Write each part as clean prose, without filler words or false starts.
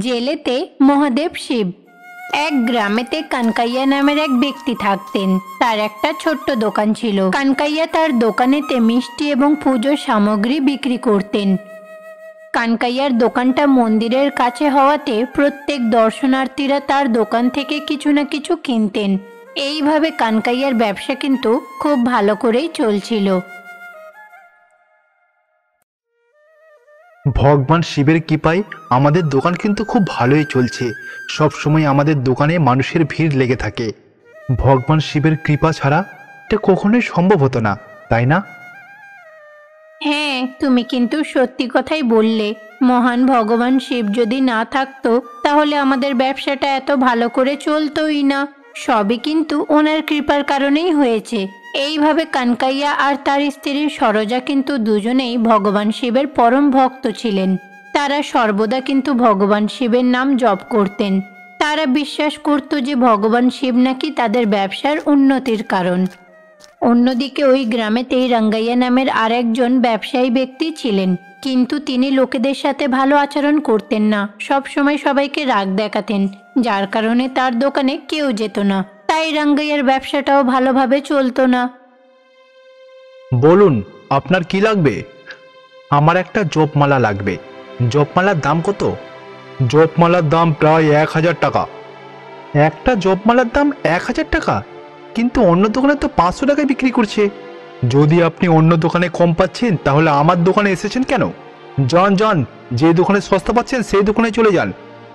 জেলেতে মহাদেব শিব। এক গ্রামেতে কানকাইয়া নামের এক ব্যক্তি থাকতেন। তার একটা ছোট্ট দোকান ছিল। কানকাইয়া তার দোকানেতে মিষ্টি এবং পুজোর সামগ্রী বিক্রি করতেন। কানকাইয়ার দোকানটা মন্দিরের কাছে হওয়াতে প্রত্যেক দর্শনার্থীরা তার দোকান থেকে কিছু না কিছু কিনতেন। এইভাবে কানকাইয়ার ব্যবসা কিন্তু খুব ভালো করেই চলছিল। ভগবান শিবের কৃপায় আমাদের দোকান কিন্তু খুব ভালোই চলছে। সব সময় আমাদের দোকানে মানুষের ভিড় লেগে থাকে। ভগবান শিবের কৃপা ছাড়া এটা কখনোই সম্ভব হতো না, তাই না? হ্যাঁ, তুমি কিন্তু সত্যি কথাই বললে। মহান ভগবান শিব যদি না থাকতো তাহলে আমাদের ব্যবসাটা এত ভালো করে চলতোই না। সবই কিন্তু ওনার কৃপার কারণেই হয়েছে। এইভাবে কানকাইয়া আর তার স্ত্রী সরোজা কিন্তু দুজনেই ভগবান শিবের পরম ভক্ত ছিলেন। তারা সর্বদা কিন্তু ভগবান শিবের নাম জপ করতেন। তারা বিশ্বাস করত যে ভগবান শিব নাকি তাদের ব্যবসার উন্নতির কারণ। অন্যদিকে ওই গ্রামেতেই রাঙ্গাইয়া নামের আরেকজন ব্যবসায়ী ব্যক্তি ছিলেন, কিন্তু তিনি লোকেদের সাথে ভালো আচরণ করতেন না। সব সময় সবাইকে রাগ দেখাতেন, যার কারণে তার দোকানে কেউ যেত না। তাই রাঙ্গাইয়ার ব্যবসাটাও ভালোভাবে চলতো না। বলুন, আপনার কি লাগবে? আমার একটা জপমালা লাগবে। জপমালার দাম কত? জপমালার দাম প্রায় 1000 টাকা। একটা জপমালার দাম 1000 টাকা? কিন্তু অন্য দোকানে তো 500 টাকায় বিক্রি করছে। যদি আপনি অন্য দোকানে কম পাচ্ছেন তাহলে আমার দোকানে এসেছেন কেন? যান যান, যে দোকানে সস্তা পাচ্ছেন সেই দোকানে চলে যান।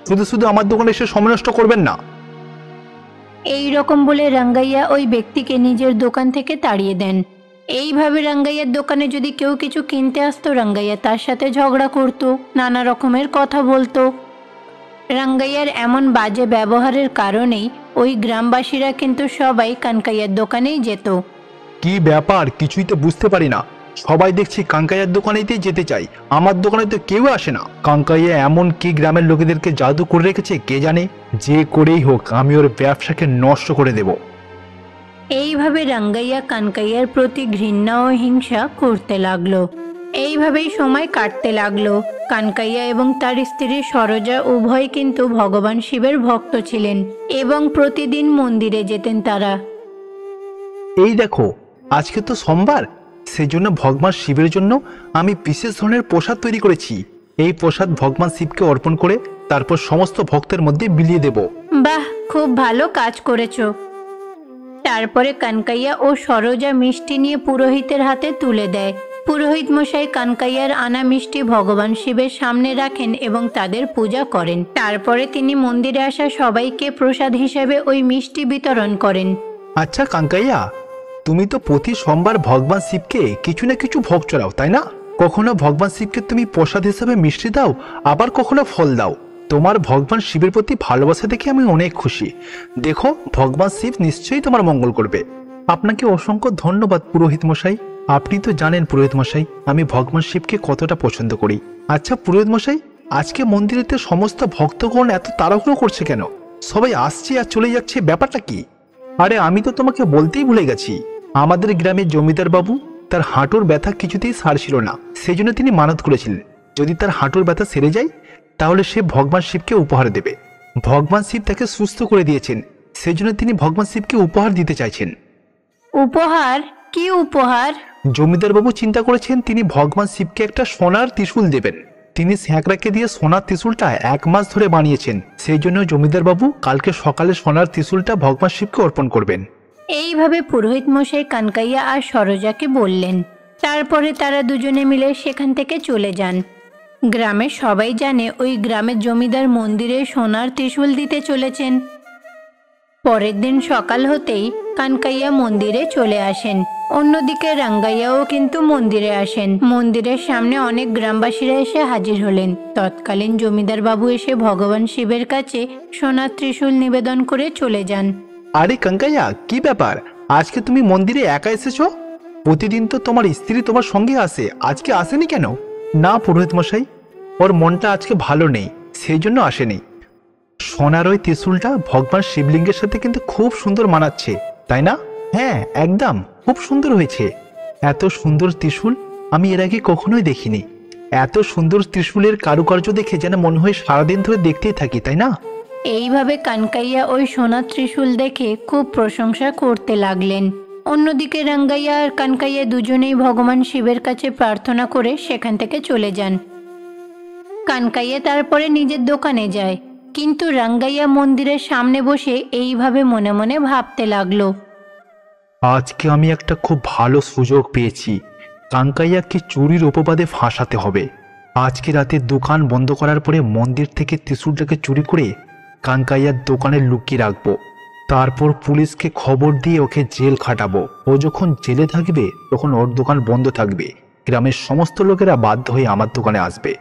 শুধু শুধু আমার দোকানে এসে সময় নষ্ট করবেন না। এই রকম বলে রাঙ্গাইয়া ওই ব্যক্তিকে নিজের দোকান থেকে তাড়িয়ে দেন। এইভাবে রাঙ্গাইয়ার দোকানে যদি কেউ কিছু কিনতে আসতো, রাঙ্গাইয়া তার সাথে ঝগড়া করত, নানা রকমের কথা বলতো। রাঙ্গাইয়ার এমন বাজে ব্যবহারের কারণেই ওই গ্রামবাসীরা কিন্তু সবাই কানকাইয়ার দোকানেই যেত। কি ব্যাপার, কিছুই তো বুঝতে পারি না। সবাই দেখছি কাঙ্কাইয়ার দোকানেতেই যেতে চাই, আমার দোকানে তো কেউ আসে না। কাঙ্কাইয়া এমন কি গ্রামের লোকেদেরকে জাদু করে রেখেছে কে জানে। যে করেই হোক আমি ওর ব্যবসাকে নষ্ট করে দেব। এইভাবে রাঙ্গাইয়া কানকাইয়ার প্রতি ঘৃণা ও হিংসা করতে লাগলো। এইভাবেই সময় কাটতে লাগলো। কানকাইয়া এবং তার স্ত্রী সরোজা উভয় কিন্তু ভগবান শিবের ভক্ত ছিলেন এবং প্রতিদিন মন্দিরে যেতেন তারা। এই দেখো, আজকে তো সোমবার, সেজন্য ভগবান শিবের জন্য আমি বিশেষ ধরনের প্রসাদ তৈরি করেছি। এই প্রসাদ ভগবান শিবকে অর্পণ করে তারপর সমস্ত ভক্তের মধ্যে বিলিয়ে দেব। বাহ, খুব ভালো কাজ করেছো। তারপরে কানকাইয়া ও সরোজা মিষ্টি নিয়ে পুরোহিতের হাতে তুলে দেয়। পুরোহিত মশাই কানকাইয়ার আনা মিষ্টি ভগবান শিবের সামনে রাখেন এবং তাদের পূজা করেন। তারপরে তিনি মন্দিরে আসা সবাইকে প্রসাদ হিসেবে ওই মিষ্টি বিতরণ করেন। আচ্ছা কাঙ্কাইয়া, তুমি তো প্রতি সোমবার ভগবান শিবকে কিছু না কিছু ভোগ চড়াও, তাই না? কখনো ভগবান শিবকে তুমি প্রসাদ হিসেবে মিষ্টি দাও, আবার কখনো ফল দাও। তোমার ভগবান শিবের প্রতি ভালোবাসা দেখে আমি অনেক খুশি। দেখো, ভগবান শিব নিশ্চয়ই তোমার মঙ্গল করবে। আপনাকে অসংখ্য ধন্যবাদ পুরোহিত মশাই। আপনি তো জানেন পুরোহিত মশাই, আমি ভগবান শিবকে কতটা পছন্দ করি। আচ্ছা পুরোহিত মশাই, আজকে মন্দিরেতে সমস্ত ভক্তগণ এত তাড়াহুড়ো করছে কেন? সবাই আসছে আর চলে যাচ্ছে, ব্যাপারটা কি? আরে আমি তো তোমাকে বলতেই ভুলে গেছি, আমাদের গ্রামের জমিদার বাবু তার হাঁটুর ব্যথা কিছুতেই সারছিল না। সেই জন্য তিনি মানত করেছিলেন যদি তার হাঁটুর ব্যথা সেরে যায় তাহলে সে ভগবান শিবকে উপহার দেবে। ভগবান শিব তাকে সুস্থ করে দিয়েছেন, সেই জন্য তিনি ভগবান শিবকে উপহার দিতে চাইছেন। উপহার? কি উপহার? জমিদার বাবু চিন্তা করেছেন তিনি ভগবান শিবকে একটা সোনার ত্রিশূল দেবেন। তিনি স্যাঁকড়াকে দিয়ে সোনার ত্রিশূলটা 1 মাস ধরে বানিয়েছেন। সেই জন্য জমিদার বাবু কালকে সকালে সোনার ত্রিশূলটা ভগবান শিবকে অর্পণ করবেন। এইভাবে পুরোহিত মশাই কানকাইয়া আর সরোজাকে বললেন। তারপরে তারা দুজনে মিলে সেখান থেকে চলে যান। গ্রামের সবাই জানে ওই গ্রামের জমিদার মন্দিরে সোনার ত্রিশূল দিতে চলেছেন। পরের দিন সকাল হতেই কানকাইয়া মন্দিরে চলে আসেন। অন্যদিকে রাঙ্গাইয়াও কিন্তু মন্দিরে আসেন। মন্দিরের সামনে অনেক গ্রামবাসীরা এসে হাজির হলেন। তৎকালীন জমিদার বাবু এসে ভগবান শিবের কাছে সোনার ত্রিশূল নিবেদন করে চলে যান। আরে কাঙ্কাইয়া, কি ব্যাপার, আজকে তুমি মন্দিরে একা এসেছো? প্রতিদিন তো তোমার স্ত্রী তোমার সঙ্গে আসে, আজকে আসেনি কেন? না পুরোহিত মশাই, ওর মনটা আজকে ভালো নেই, সেই জন্য আসেনি। সোনার ওই ত্রিশূলটা ভগবান শিবলিঙ্গের সাথে কিন্তু খুব সুন্দর মানাচ্ছে, তাই না? হ্যাঁ একদম, খুব সুন্দর হয়েছে। এত সুন্দর ত্রিশূল আমি এর আগে কখনোই দেখিনি। এত সুন্দর ত্রিশূলের কারুকার্য দেখে যেন মনে হয় সারাদিন ধরে দেখতেই থাকি, তাই না? এইভাবে কানকাইয়া ওই সোনার ত্রিশূল দেখে খুব প্রশংসা করতে লাগলেন। অন্যদিকে রাঙ্গাইয়া আর কানকাইয়া দুজনেই ভগবান শিবের কাছে প্রার্থনা করে সেখান থেকে চলে যান। কানকাইয়া তারপরে নিজের দোকানে যায়, কিন্তু রাঙ্গাইয়া মন্দিরের সামনে বসে এইভাবে মনে মনে ভাবতে লাগলো, আজকে আমি একটা খুব ভালো সুযোগ পেয়েছি। কাঙ্কাইয়াকে চুরির অপবাদে ফাঁসাতে হবে। আজকে রাতে দোকান বন্ধ করার পরে মন্দির থেকে ত্রিশূলটাকে চুরি করে কাঙ্কাইয়ার দোকানে লুকিয়ে রাখবো। তারপর পুলিশকে খবর দিয়ে ওকে জেল খাটাবো। ও যখন জেলে থাকবে তখন ওর দোকান বন্ধ থাকবে। গ্রামের সমস্ত লোকেরা বাধ্য হয়ে আমার দোকানে আসবে।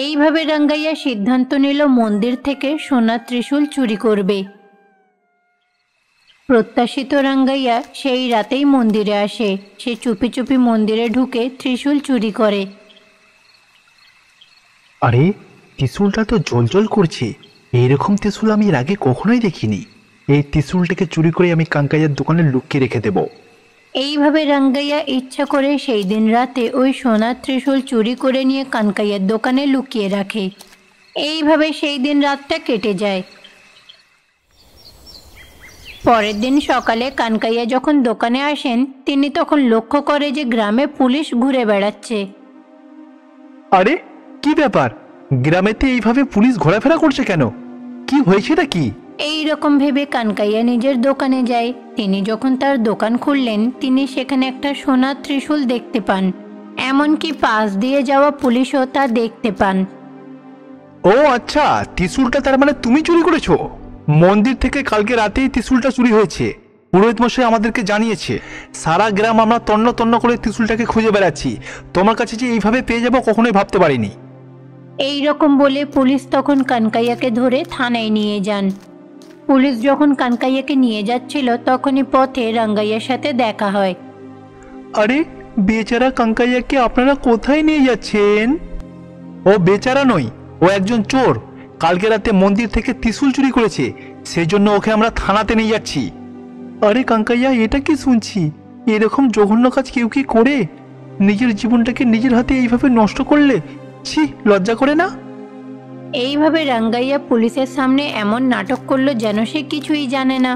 এইভাবে রাঙ্গাইয়া সিদ্ধান্ত নিল মন্দির থেকে সোনার ত্রিশূল চুরি করবে। প্রত্যাশিত রাঙ্গাইয়া সেই রাতেই মন্দিরে আসে। সে চুপি চুপি মন্দিরে ঢুকে ত্রিশূল চুরি করে। আরে, ত্রিশূলটা তো জ্বলজ্বল করছে। এইরকম ত্রিশূল আমি এর আগে কখনোই দেখিনি। এই ত্রিশূলটাকে চুরি করে আমি কাঙ্কাইয়ার দোকানে লুকিয়ে রেখে দেব। এইভাবে রাঙ্গাইয়া ইচ্ছা করে সেই দিন রাতে ওই সোনার ত্রিশূল চুরি করে নিয়ে কানকাইয়ার দোকানে লুকিয়ে রাখে। এইভাবে সেই দিন রাতটা কেটে যায়। পরের দিন সকালে কানকাইয়া যখন দোকানে আসেন, তিনি তখন লক্ষ্য করে যে গ্রামে পুলিশ ঘুরে বেড়াচ্ছে। আরে, কি ব্যাপার? গ্রামেতে এইভাবে পুলিশ ঘোরাফেরা করছে কেন? কি হয়েছেটা কি? এই রকম ভেবে কানকাইয়া নিজের দোকানে যায়। তিনি যখন তার দোকান খুললেন, তিনি সেখানে একটা সোনার ত্রিশূল দেখতে পান। এমনকি পাশ দিয়ে যাওয়া পুলিশও তা দেখতে পান। ও আচ্ছা, ত্রিশূলটা তার মানে তুমি চুরি করেছো? মন্দির থেকে কালকে রাতেই ত্রিশূলটা চুরি হয়েছে। পুরোহিত মশাই আমাদেরকে জানিয়েছে। সারা গ্রাম আমরা তন্ন তন্ন করে ত্রিশূলটাকে খুঁজে বেড়াচ্ছি। তোমার কাছে যে এইভাবে পেয়ে যাবো কখনোই ভাবতে পারিনি। এই রকম বলে পুলিশ তখন কানকাইয়াকে ধরে থানায় নিয়ে যান। পুলিশ যখন কানকাইয়াকে নিয়ে যাচ্ছিল, তখনই পথে রাঙ্গাইয়ার সাথে দেখা হয়। আরে, বেচারা কাঙ্কাইয়াকে আপনারা কোথায় নিয়ে যাচ্ছেন? ও বেচারা নয়, ও একজন চোর। কালকে রাতে মন্দির থেকে ত্রিশূল চুরি করেছে, সেই জন্য ওকে আমরা থানাতে নিয়ে যাচ্ছি। আরে কাঙ্কাইয়া, এটা কি শুনছি? এরকম জঘন্য কাজ কেউ কি করে? নিজের জীবনটাকে নিজের হাতে এইভাবে নষ্ট করলে? ছি, লজ্জা করে না? এইভাবে রাঙ্গাইয়া পুলিশের সামনে এমন নাটক করলো যেন সে কিছুই জানে না।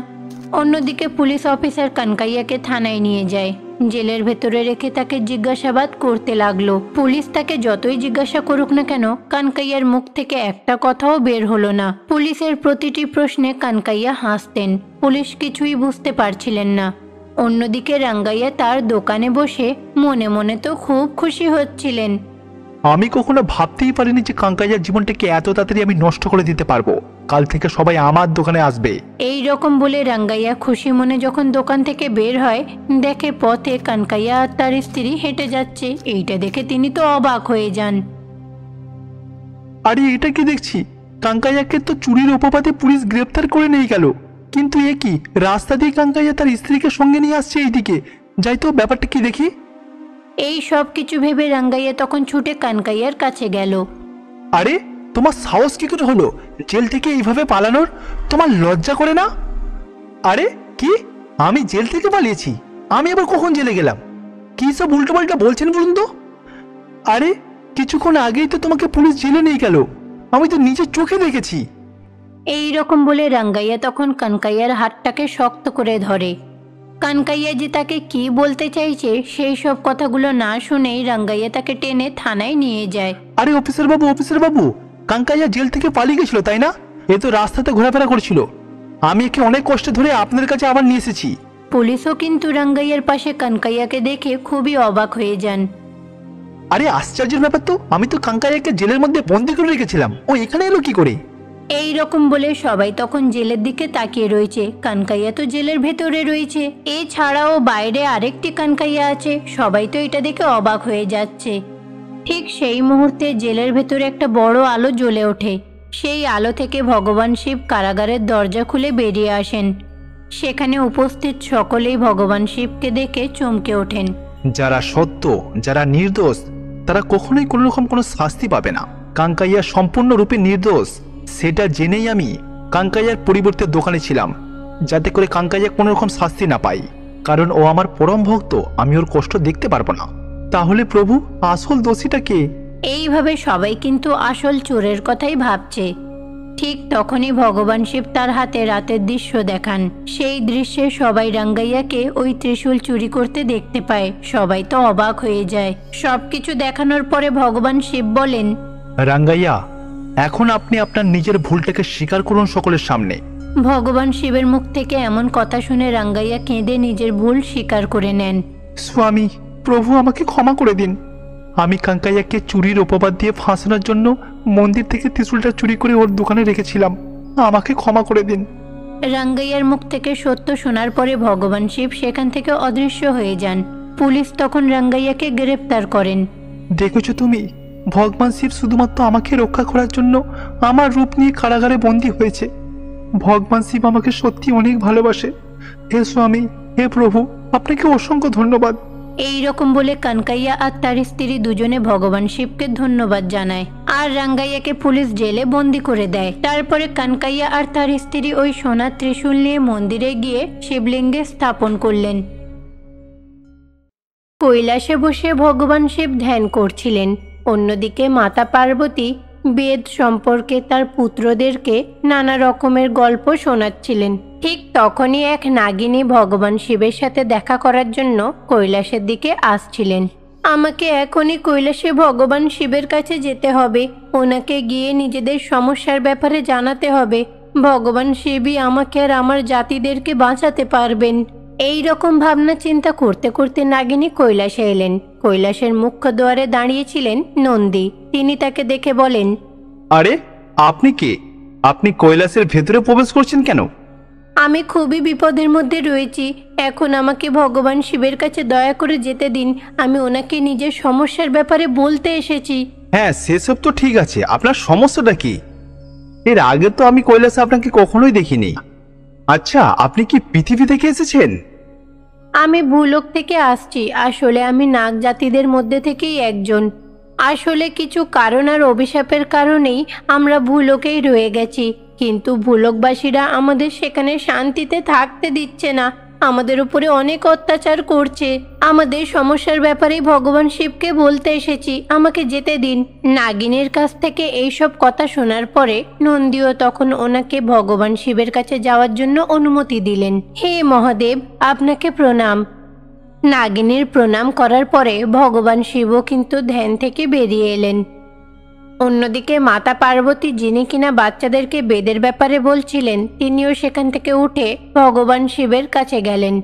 অন্যদিকে পুলিশ অফিসার কানকাইয়াকে থানায় নিয়ে যায়। জেলের ভেতরে রেখে তাকে জিজ্ঞাসাবাদ করতে লাগলো। পুলিশ তাকে যতই জিজ্ঞাসা করুক না কেন, কানকাইয়ার মুখ থেকে একটা কথাও বের হলো না। পুলিশের প্রতিটি প্রশ্নে কানকাইয়া হাসতেন। পুলিশ কিছুই বুঝতে পারছিলেন না। অন্যদিকে রাঙ্গাইয়া তার দোকানে বসে মনে মনে তো খুব খুশি হচ্ছিলেন। আমি কখনো ভাবতেই পারিনি যে কাঙ্কাইয়ার জীবনটাকে এত তাড়াতাড়ি আমি নষ্ট করে দিতে পারবো। কাল থেকে সবাই আমার দোকানে আসবে। এই রকম বলে রাঙ্গাইয়া খুশি মনে যখন দোকান থেকে বের হয়, দেখে পথে কানকাইয়া আর তার স্ত্রী হেঁটে যাচ্ছে। এইটা দেখে তিনি তো অবাক হয়ে যান। আরে, এটা কি দেখছি? কাঙ্কাইয়াকে তো চুরির অপবাদে পুলিশ গ্রেপ্তার করে নিয়ে গেল। কিন্তু এ কি? রাস্তা দিয়ে কাঙ্কাইয়া তার স্ত্রীকে সঙ্গে নিয়ে আসছে এইদিকে। যাই তো, ব্যাপারটা কি দেখি। এই সব কিছু ভেবে রাঙ্গাইয়া তখন ছুটে কানকাইয়ার কাছে গেল। আরে, তোমার সাহস কি করে হলো জেল থেকে এইভাবে পালানোর? তোমার লজ্জা করে না? আরে কি, আমি জেল থেকে পালিয়েছি? আমি আবার কখন জেলে গেলাম? কি সব উল্টোপাল্টা বলছেন বলুন তো? আরে, কিছুক্ষণ আগেই তো তোমাকে পুলিশ জেলে নিয়ে গেল। আমি তো নিজের চোখে দেখেছি। এই রকম বলে রাঙ্গাইয়া তখন কানকাইয়ার হাতটাকে শক্ত করে ধরে। কানকাইয়া যে তাকে কি বলতে চাইছে সেই সব কথাগুলো না শুনেই রাঙ্গাইয়া তাকে টেনে থানায় নিয়ে যায়। আরে অফিসার বাবু, কাঙ্কাইয়া জেল থেকে পালিয়ে গেছিল তাই না? এ তো রাস্তাতে ঘোরাফেরা করছিল। আমি একে অনেক কষ্টে ধরে আপনাদের কাছে আবার নিয়ে এসেছি। পুলিশও কিন্তু রাঙ্গাইয়ার পাশে কানকাইয়াকে দেখে খুবই অবাক হয়ে যান। আরে আশ্চর্যের ব্যাপার তো, আমি তো কাঙ্কাইয়াকে জেলের মধ্যে বন্দি করে রেখেছিলাম। ও এখানে এলো কি করে? এই রকম বলে সবাই তখন জেলের দিকে তাকিয়ে রয়েছে। কানকাইয়া তো জেলের ভেতরে রয়েছে, এছাড়াও বাইরে আরেকটি কানকাইয়া আছে। সবাই তো এটা দেখে অবাক হয়ে যাচ্ছে। ঠিক সেই মুহূর্তে জেলের ভেতরে একটা বড় আলো জ্বলে ওঠে। সেই আলো থেকে ভগবান শিব কারাগারের দরজা খুলে বেরিয়ে আসেন। সেখানে উপস্থিত সকলেই ভগবান শিবকে দেখে চমকে ওঠেন। যারা সত্য, যারা নির্দোষ, তারা কখনোই কোনো রকম কোনো শাস্তি পাবে না। কাঙ্কাইয়া সম্পূর্ণরূপে নির্দোষ, সেটা জেনেই আমি কাঙ্কাইয়ার পরিবর্তে দোকানে ছিলাম, যাতে করে কাঙ্কাইয়া কোনো রকম শাস্তি না পাই। কারণ ও আমার পরম ভক্ত, আমি ওর কষ্ট দেখতে পারবো না। তাহলে প্রভু, আসল দোষীটা কে? এইভাবে সবাই কিন্তু আসল চোরের কথাই ভাবছে। ঠিক তখনই ভগবান শিব তার হাতে রাতের দৃশ্য দেখান। সেই দৃশ্যে সবাই রাঙ্গাইয়াকে ওই ত্রিশূল চুরি করতে দেখতে পায়। সবাই তো অবাক হয়ে যায়। সবকিছু দেখানোর পরে ভগবান শিব বলেন, রাঙ্গাইয়া, এখন আপনি আপনার নিজের ভুলটাকে স্বীকার করুন সকলের সামনে। ভগবান শিবের মুখ থেকে এমন কথা শুনে রাঙ্গাইয়া কেঁদে নিজের ভুল স্বীকার করে নেন। স্বামী, প্রভু আমাকে ক্ষমা করে দিন। আমি কাঙ্কাইয়াকে চুরির অপবাদ দিয়ে ফাঁসানোর জন্য মন্দির থেকে ত্রিশূলটা চুরি করে ওর দোকানে রেখেছিলাম। আমাকে ক্ষমা করে দিন। রাঙ্গাইয়ার মুখ থেকে সত্য শোনার পরে ভগবান শিব সেখান থেকে অদৃশ্য হয়ে যান। পুলিশ তখন রাঙ্গাইয়াকে গ্রেপ্তার করেন। দেখেছো তুমি, ভগবান শিব শুধুমাত্র আমাকে রক্ষা করার জন্য আমার রূপ নিয়ে কারাগারে বন্দী হয়েছে। ভগবান শিব আমাকে সত্যি অনেক ভালোবাসে। হে স্বামী, হে প্রভু, আপনাকে অসংখ্য ধন্যবাদ। এই রকম বলে কানকাইয়া আর তার স্ত্রী দুজনে ভগবান শিবকে ধন্যবাদ জানায়। আর রাঙ্গাইয়াকে পুলিশ জেলে বন্দি করে দেয়। তারপরে কানকাইয়া আর তার স্ত্রী ওই সোনার ত্রিশূল নিয়ে মন্দিরে গিয়ে শিবলিঙ্গে স্থাপন করলেন। কৈলাসে বসে ভগবান শিব ধ্যান করছিলেন। অন্যদিকে মাতা পার্বতী বেদ সম্পর্কে তার পুত্রদেরকে নানা রকমের গল্প শোনাচ্ছিলেন। ঠিক তখনই এক নাগিনী ভগবান শিবের সাথে দেখা করার জন্য কৈলাসের দিকে আসছিলেন। আমাকে এখনই কৈলাসে ভগবান শিবের কাছে যেতে হবে। ওনাকে গিয়ে নিজেদের সমস্যার ব্যাপারে জানাতে হবে। ভগবান শিবই আমাকে আর আমার জাতিদেরকে বাঁচাতে পারবেন। এই রকম ভাবনা চিন্তা করতে করতে নাগিনী কৈলাসে এলেন। কৈলাসের মুখ্য দ্বারে দাঁড়িয়েছিলেন নন্দী। তিনি তাকে দেখে বলেন, আরে, আপনি কে? আপনি কৈলাসের ভেতরে প্রবেশ করছেন কেন? আমি খুবই বিপদের মধ্যে রয়েছি। এখন আমাকে ভগবান শিবের কাছে দয়া করে যেতে দিন। আমি ওনাকে নিজের সমস্যার ব্যাপারে বলতে এসেছি। হ্যাঁ, সেসব তো ঠিক আছে, আপনার সমস্যাটা কি? এর আগে তো আমি কৈলাসে আপনাকে কখনোই দেখিনি। আচ্ছা, আপনি কি পৃথিবী থেকে এসেছেন? আমি ভূলোক থেকে আসছি। আসলে আমি নাগ জাতিদের মধ্যে থেকেই একজন। আসলে কিছু কারণ আর অভিশাপের কারণেই আমরা ভূলোকেই রয়ে গেছি। কিন্তু ভূলোকবাসীরা আমাদের সেখানে শান্তিতে থাকতে দিচ্ছে না। আমাদের উপরে অনেক অত্যাচার করছে। আমাদের সমস্যার ব্যাপারেই ভগবান শিবকে বলতে এসেছি। আমাকে যেতে দিন। নাগিনীর কাছ থেকে এইসব কথা শোনার পরে নন্দীও তখন ওনাকে ভগবান শিবের কাছে যাওয়ার জন্য অনুমতি দিলেন। হে মহাদেব, আপনাকে প্রণাম। নাগিনীর প্রণাম করার পরে ভগবান শিবও কিন্তু ধ্যান থেকে বেরিয়ে এলেন। অন্যদিকে মাতা পার্বতী, যিনি কিনা বাচ্চাদেরকে বেদের ব্যাপারে বলছিলেন, তিনিও সেখান থেকে উঠে ভগবান শিবের কাছে গেলেন।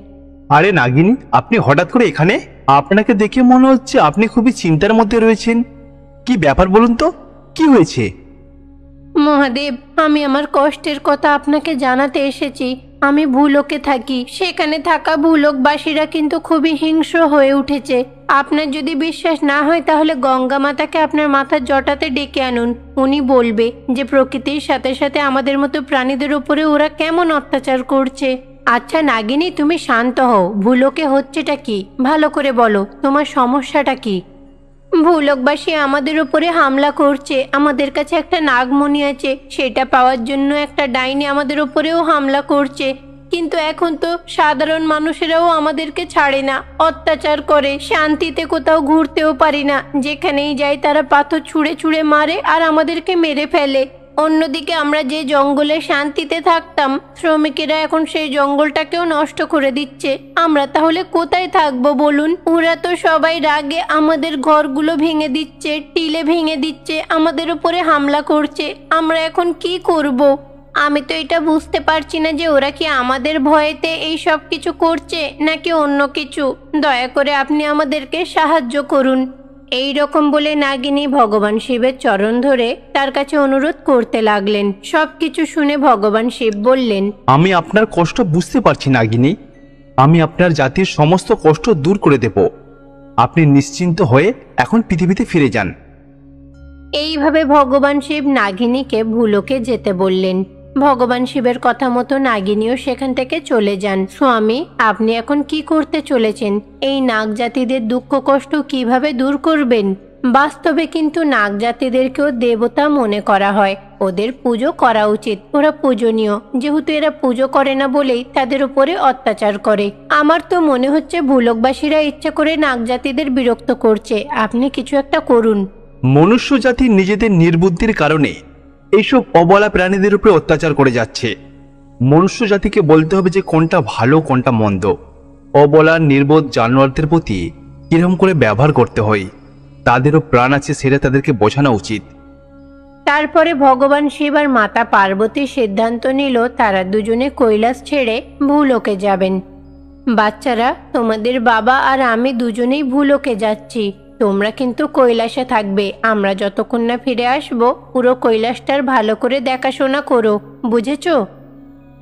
আরে নাগিনী, আপনি হঠাৎ করে এখানে? আপনাকে দেখে মনে হচ্ছে আপনি খুবই চিন্তার মধ্যে রয়েছেন। কি ব্যাপার বলুন তো, কি হয়েছে? মহাদেব, আমি আমার কষ্টের কথা আপনাকে জানাতে এসেছি। আমি ভূলোকে থাকি। সেখানে থাকা ভূলোকবাসীরা কিন্তু খুবই হিংস্র হয়ে উঠেছে। আপনার যদি বিশ্বাস না হয় তাহলে গঙ্গা মাতাকে আপনার মাথার জটাতে ডেকে আনুন। উনি বলবে যে প্রকৃতির সাথে সাথে আমাদের মতো প্রাণীদের উপরে ওরা কেমন অত্যাচার করছে। আচ্ছা নাগিনী, তুমি শান্ত হও। ভূলোকে হচ্ছেটা কি ভালো করে বলো, তোমার সমস্যাটা কি? ভূলোকবাসী আমাদের উপরে হামলা করছে। আমাদের কাছে একটা নাগমণি আছে, সেটা পাওয়ার জন্য একটা ডাইনি আমাদের উপরেও হামলা করছে। কিন্তু এখন তো সাধারণ মানুষেরাও আমাদেরকে ছাড়ে না, অত্যাচার করে। শান্তিতে কোথাও ঘুরতেও পারি না। যেখানেই যাই তারা পাথর ছুঁড়ে ছুঁড়ে মারে আর আমাদেরকে মেরে ফেলে। অন্যদিকে আমরা যে জঙ্গলে শান্তিতে থাকতাম, শ্রমিকেরা এখন সেই জঙ্গলটাকেও নষ্ট করে দিচ্ছে। আমরা তাহলে কোথায় থাকবো বলুন? ওরা তো সবাই রাগে আমাদের ঘরগুলো ভেঙে দিচ্ছে, টিলে ভেঙে দিচ্ছে, আমাদের উপরে হামলা করছে। আমরা এখন কি করব? আমি তো এটা বুঝতে পারছি না যে ওরা কি আমাদের ভয়েতে এই সব কিছু করছে নাকি অন্য কিছু। দয়া করে আপনি আমাদেরকে সাহায্য করুন। এই রকম বলে নাগিনী ভগবান শিবের চরণ ধরে তার কাছে অনুরোধ করতে লাগলেন। সবকিছু শুনে ভগবান শিব বললেন, আমি আপনার কষ্ট বুঝতে পারছি নাগিনী। আমি আপনার জাতির সমস্ত কষ্ট দূর করে দেব। আপনি নিশ্চিন্ত হয়ে এখন পৃথিবীতে ফিরে যান। এইভাবে ভগবান শিব নাগিনীকে ভূলোকে যেতে বললেন। ভগবান শিবের কথা মতো নাগিনীও সেখান থেকে চলে যান। স্বামী, আপনি এখন কি করতে চলেছেন? এই নাগ জাতিদের দুঃখ কষ্ট কিভাবে দূর করবেন? বাস্তবে কিন্তু নাগ জাতিদেরকেও দেবতা মনে করা হয়। ওদের পুজো করা উচিত। ওরা পূজনীয়। যেহেতু এরা পুজো করে না বলেই তাদের উপরে অত্যাচার করে। আমার তো মনে হচ্ছে ভূলোকবাসীরা ইচ্ছা করে নাগ জাতিদের বিরক্ত করছে। আপনি কিছু একটা করুন। মনুষ্য জাতি নিজেদের নির্বুদ্ধির কারণে এইসব অবলা প্রাণীদের উপরে অত্যাচার করে যাচ্ছে। মনুষ্য জাতিকে বলতে হবে যে কোনটা ভালো কোনটা মন্দ। অবলা নির্বোধ জানোয়ারদের প্রতি কিরকম করে ব্যবহার করতে হয়, তাদেরও প্রাণ আছে সেটা তাদেরকে বোঝানো উচিত। তারপরে ভগবান শিব আর মাতা পার্বতী সিদ্ধান্ত নিল তারা দুজনে কৈলাস ছেড়ে ভূলোকে যাবেন। বাচ্চারা, তোমাদের বাবা আর আমি দুজনেই ভূলোকে যাচ্ছি, তোমরা কিন্তু কৈলাসে থাকবে। আমরা যতক্ষণ না ফিরে আসবো পুরো কৈলাসটার ভালো করে দেখাশোনা করো, বুঝেছো?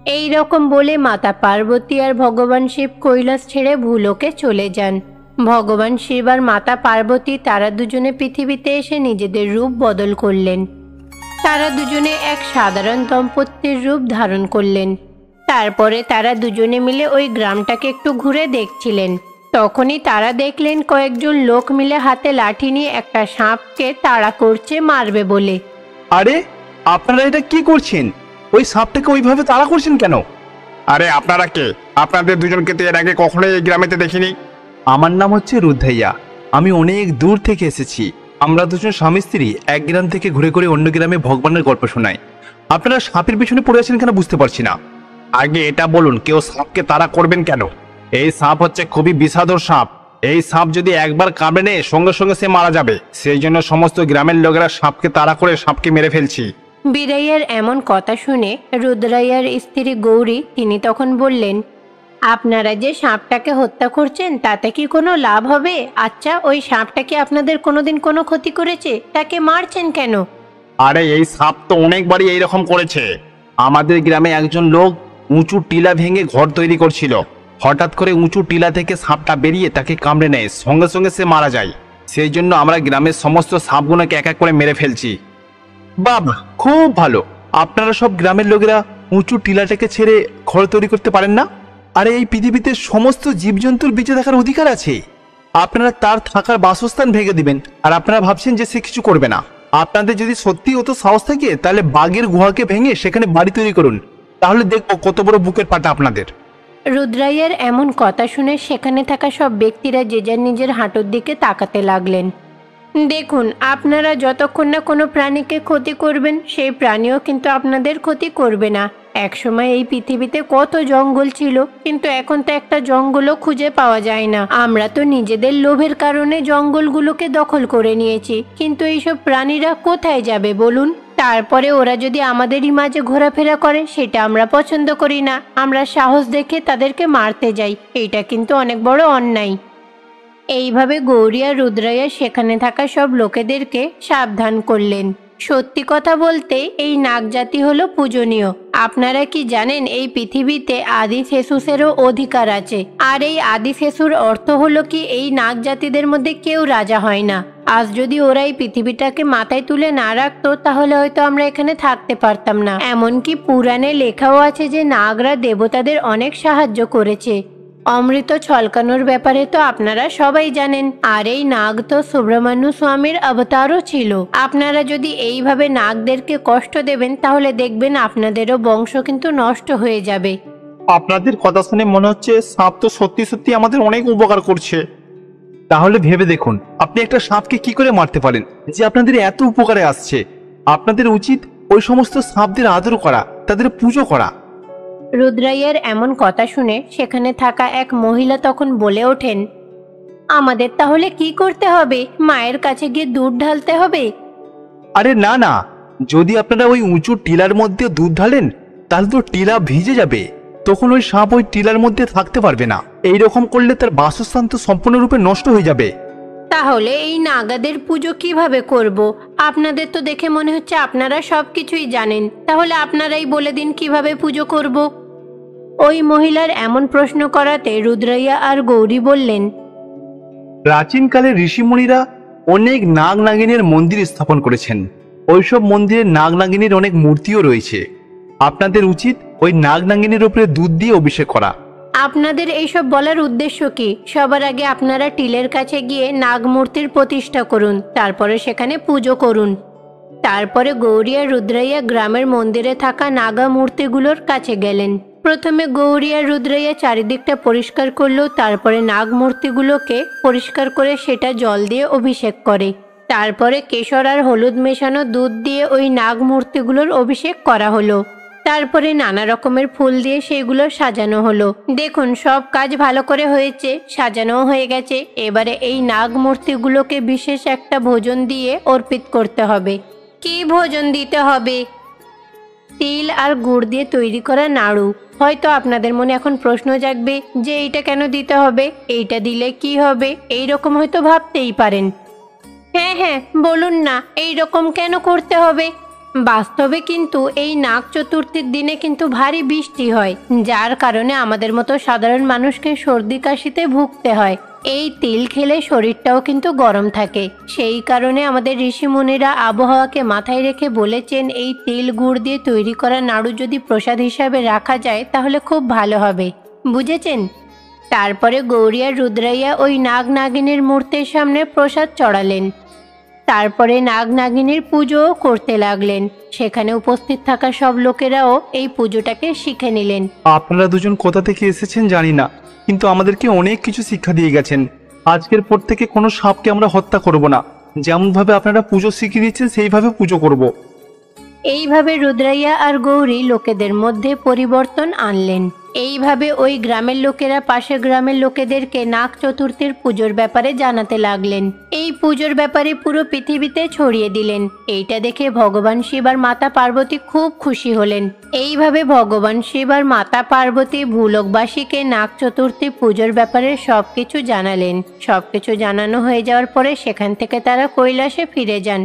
এই রকম বলে মাতা পার্বতী আর ভগবান শিব কৈলাস ছেড়ে ভূলোকে চলে যান। ভগবান শিব আর মাতা পার্বতী তারা দুজনে পৃথিবীতে এসে নিজেদের রূপ বদল করলেন। তারা দুজনে এক সাধারণ দম্পতির রূপ ধারণ করলেন। তারপরে তারা দুজনে মিলে ওই গ্রামটাকে একটু ঘুরে দেখছিলেন। তখনই তারা দেখলেন কয়েকজন লোক মিলে হাতে লাঠি নিয়ে একটা সাপকে তাড়া করছে মারবে বলে। আরে আপনারা এটা কি করছেন? ওই সাপটাকে ওইভাবে তাড়া করছেন কেন? আরে আপনারা কে? আপনাদের দুজনকে তো এর আগে কখনোই এই গ্রামেতে দেখিনি। আমার নাম হচ্ছে রুদ্রাইয়া। আমি অনেক দূর থেকে এসেছি। আমরা দুজন স্বামী স্ত্রী এক গ্রাম থেকে ঘুরে ঘুরে অন্য গ্রামে ভগবানের গল্প শোনাই। আপনারা সাপের পিছনে পড়ে আছেন কেন বুঝতে পারছি না। আগে এটা বলুন, কেউ সাপকে তাড়া করবেন কেন? এই সাপ হচ্ছে খুবই বিষাদর সাপ। এই সাপ যদি একবার কামড়ে নেয় সঙ্গে সঙ্গে সে মারা যাবে। সেই জন্য সমস্ত গ্রামের লোকেরা সাপকে তাড়া করে সাপকে মেরে ফেলছি। বীরাইয়ার এমন কথা শুনে রুদ্রাইয়ার স্ত্রী গৌরী তিনি তখন বললেন, আপনারা যে সাপটাকে হত্যা করছেন তাতে কি কোনো লাভ হবে? আচ্ছা, ওই সাপটা কি আপনাদের কোনোদিন কোনো ক্ষতি করেছে? তাকে মারছেন কেন? আরে এই সাপ তো অনেকবারই এইরকম করেছে। আমাদের গ্রামে একজন লোক উঁচু টিলা ভেঙে ঘর তৈরি করছিল। হঠাৎ করে উঁচু টিলা থেকে সাপটা বেরিয়ে তাকে কামড়ে নেয়, সঙ্গে সঙ্গে সে মারা যায়। সেই জন্য আমরা গ্রামের সমস্ত সাপগুলোকে এক এক করে মেরে ফেলছি। বাবা, খুব ভালো। আপনারা সব গ্রামের লোকেরা উঁচু টিলাটাকে ছেড়ে ঘর তৈরি করতে পারেন না? আরে এই পৃথিবীতে সমস্ত জীবজন্তুর বেঁচে থাকার অধিকার আছে। আপনারা তার থাকার বাসস্থান ভেঙে দিবেন আর আপনারা ভাবছেন যে সে কিছু করবে না। আপনাদের যদি সত্যি অত সাহস থাকে তাহলে বাঘের গুহাকে ভেঙে সেখানে বাড়ি তৈরি করুন, তাহলে দেখবো কত বড় বুকের পাটা আপনাদের। রুদ্রাইয়ার এমন কথা শুনে সেখানে থাকা সব ব্যক্তিরা যে যার নিজের হাঁটুর দিকে তাকাতে লাগলেন। দেখুন, আপনারা যতক্ষণ না কোনো প্রাণীকে ক্ষতি করবেন সেই প্রাণীও কিন্তু আপনাদের ক্ষতি করবে না। একসময় এই পৃথিবীতে কত জঙ্গল ছিল, কিন্তু এখন তো একটা জঙ্গলও খুঁজে পাওয়া যায় না। আমরা তো নিজেদের লোভের কারণে জঙ্গলগুলোকে দখল করে নিয়েছি, কিন্তু এইসব প্রাণীরা কোথায় যাবে বলুন? তারপরে ওরা যদি আমাদেরই মাঝে ঘোরাফেরা করে সেটা আমরা পছন্দ করি না। আমরা সাহস দেখে তাদেরকে মারতে যাই, এটা কিন্তু অনেক বড় অন্যায়। এইভাবে গৌরী আর রুদ্রাইয়া সেখানে থাকা সব লোকেদেরকে সাবধান করলেন। সত্যি কথা বলতে এই নাগ জাতি হলো পূজনীয়। আপনারা কি জানেন এই পৃথিবীতে আদি থেসুসেরও অধিকার আছে? আর এই আদি থেসুর অর্থ হলো কি এই নাগ জাতিদের মধ্যে কেউ রাজা হয় না। আজ যদি ওরা এই পৃথিবীটাকে মাথায় তুলে না রাখতো তাহলে হয়তো আমরা এখানে থাকতে পারতাম না। এমনকি পুরাণে লেখাও আছে যে নাগরা দেবতাদের অনেক সাহায্য করেছে। অমৃত ছলকানোর ব্যাপারে তো আপনারা সবাই জানেন। আর এই নাগ তো সুব্রহ্মণ্য স্বামীর অবতারও ছিল। আপনারা যদি এইভাবে নাগদেরকে কষ্ট দেবেন তাহলে দেখবেন আপনাদেরও বংশ কিন্তু নষ্ট হয়ে যাবে। আপনাদের কথা শুনে মনে হচ্ছে সাপ তো সত্যি সত্যি আমাদের অনেক উপকার করছে। তাহলে ভেবে দেখুন আপনি একটা সাপকে কি করে মারতে পারেন যে আপনাদের এত উপকারে আসছে। আপনাদের উচিত ওই সমস্ত সাপদের আদর করা, তাদের পুজো করা। রুদ্রাইয়ের এমন কথা শুনে সেখানে থাকা এক মহিলা তখন বলে ওঠেন, আমাদের তাহলে কি করতে হবে? মায়ের কাছে গিয়ে দুধ ঢালতে হবে? আরে না না, যদি আপনারা ওই উঁচু টিলার মধ্যে দুধ ঢালেন তাহলে তো টিলা ভিজে যাবে, তখন ওই সাপ ওই টিলার মধ্যে থাকতে পারবে না। এই রকম করলে তার বাসস্থান তো সম্পূর্ণরূপে নষ্ট হয়ে যাবে। তাহলে এই নাগাদের পুজো কিভাবে করব? আপনাদের তো দেখে মনে হচ্ছে আপনারা সবকিছুই জানেন, তাহলে আপনারাই বলে দিন কিভাবে পুজো করব। ওই মহিলার এমন প্রশ্ন করাতে রুদ্রাইয়া আর গৌরী বললেন, প্রাচীনকালে ঋষিমুনিরা অনেক নাগ নাগিনীর মন্দির স্থাপন করেছেন। ওইসব মন্দিরে নাগ নাগিনীর অনেক মূর্তিও রয়েছে। আপনাদের উচিত ওই নাগ নাগিনীর উপরে দুধ দিয়ে অভিষেক করা। আপনাদের এইসব বলার উদ্দেশ্য কি? সবার আগে আপনারা টিলের কাছে গিয়ে নাগ মূর্তির প্রতিষ্ঠা করুন, তারপরে সেখানে পুজো করুন। তারপরে গৌরী আর রুদ্রাইয়া গ্রামের মন্দিরে থাকা নাগা মূর্তিগুলোর কাছে গেলেন। প্রথমে গৌরী আর রুদ্রাইয়া চারিদিকটা পরিষ্কার করলো, তারপরে নাগ মূর্তিগুলোকে পরিষ্কার করে সেটা জল দিয়ে অভিষেক করে। তারপরে কেশর আর হলুদ মেশানো দুধ দিয়ে ওই নাগ মূর্তিগুলোর অভিষেক করা হলো। তারপরে নানা রকমের ফুল দিয়ে সেগুলো সাজানো হলো। দেখুন, সব কাজ ভালো করে হয়েছে, সাজানোও হয়ে গেছে। এবারে এই নাগ মূর্তিগুলোকে বিশেষ একটা ভোজন দিয়ে অর্পিত করতে হবে। কি ভোজন দিতে হবে? তিল আর গুড় দিয়ে তৈরি করা নাড়ু। হয়তো আপনাদের মনে এখন প্রশ্ন জাগবে যে এইটা কেন দিতে হবে, এইটা দিলে কি হবে, এই রকম হয়তো ভাবতেই পারেন। হ্যাঁ হ্যাঁ, বলুন না, এই রকম কেন করতে হবে? বাস্তবে কিন্তু এই নাগ চতুর্থীর দিনে কিন্তু ভারী বৃষ্টি হয়, যার কারণে আমাদের মতো সাধারণ মানুষকে সর্দি কাশিতে ভুগতে হয়। এই তিল খেলে শরীরটাও কিন্তু গরম থাকে। সেই কারণে আমাদের ঋষিমুনিরা আবহাওয়াকে মাথায় রেখে বলেছেন এই তিল গুড় দিয়ে তৈরি করা নাড়ু যদি প্রসাদ হিসাবে রাখা যায় তাহলে খুব ভালো হবে। বুঝেছেন? তারপরে গৌরী আর রুদ্রাইয়া ওই নাগ নাগিনীর মূর্তির সামনে প্রসাদ চড়ালেন। তারপরে নাগ নাগিনীর পুজোও করতে লাগলেন। সেখানে উপস্থিত থাকা সব লোকেরাও এই পুজোটাকে শিখে নিলেন। আপনারা দুজন কোথা থেকে এসেছেন জানি না, কিন্তু আমাদেরকে অনেক কিছু শিক্ষা দিয়ে গেছেন। আজকের পর থেকে কোনো সাপকে আমরা হত্যা করব না। যেমন ভাবে আপনারা পুজো শিখিয়ে দিচ্ছেন সেইভাবে পুজো করব। এইভাবে রুদ্রাইয়া আর গৌরী লোকেদের মধ্যে পরিবর্তন আনলেন। এইভাবে ওই গ্রামের লোকেরা পাশের গ্রামের লোকেদেরকে নাগ চতুর্থীর পুজোর ব্যাপারে জানাতে লাগলেন। এই পুজোর ব্যাপারে পুরো পৃথিবীতে ছড়িয়ে দিলেন। এইটা দেখে ভগবান শিব আর মাতা পার্বতী খুব খুশি হলেন। এইভাবে ভগবান শিব আর মাতা পার্বতী ভূলোকবাসীকে নাগ চতুর্থী পুজোর ব্যাপারে সবকিছু জানালেন। সবকিছু জানানো হয়ে যাওয়ার পরে সেখান থেকে তারা কৈলাসে ফিরে যান।